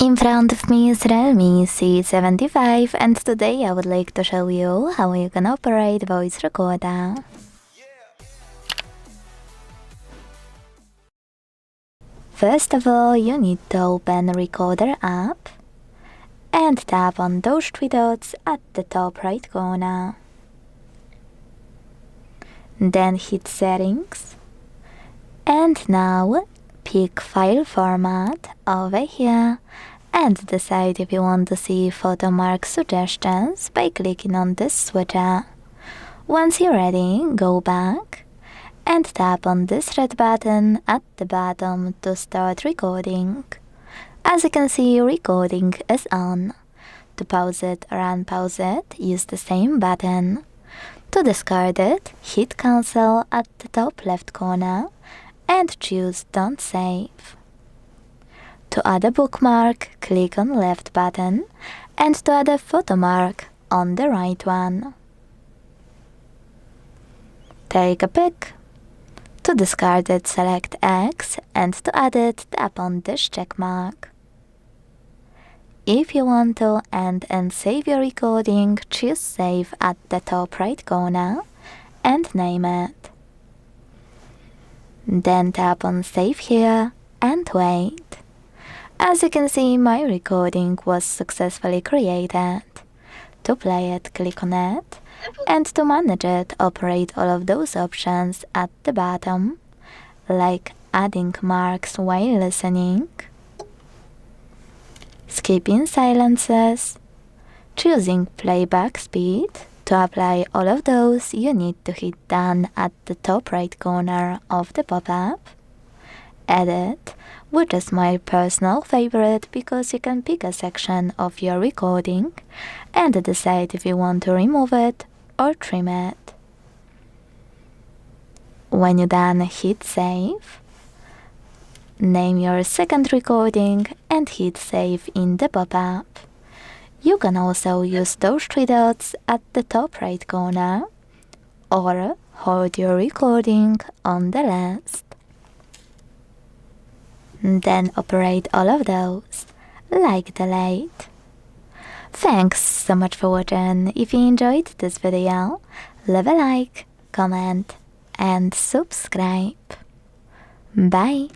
In front of me is REALME C75 and today I would like to show you how you can operate voice recorder. First of all, you need to open Recorder app and tap on those three dots at the top right corner. Then hit Settings and now pick File Format over here and decide if you want to see photomark suggestions by clicking on this switcher. Once you're ready, go back and tap on this red button at the bottom to start recording. As you can see, recording is on. To pause it or unpause it, use the same button. To discard it, hit Cancel at the top left corner and choose Don't Save. To add a bookmark, click on left button, and to add a photomark, on the right one. Take a pic. To discard it, select X, and to add it, tap on this check mark. If you want to end and save your recording, choose Save at the top right corner and name it. Then tap on Save here and wait. As you can see, my recording was successfully created. To play it, click on it, and to manage it, operate all of those options at the bottom, like adding marks while listening, skipping silences, choosing playback speed. To apply all of those, you need to hit Done at the top right corner of the pop-up, Edit, which is my personal favorite because you can pick a section of your recording and decide if you want to remove it or trim it. When you're done, hit Save, name your second recording and hit Save in the pop-up. You can also use those three dots at the top right corner or hold your recording on the list. Then operate all of those, like delete. Thanks so much for watching. If you enjoyed this video, leave a like, comment and subscribe. Bye!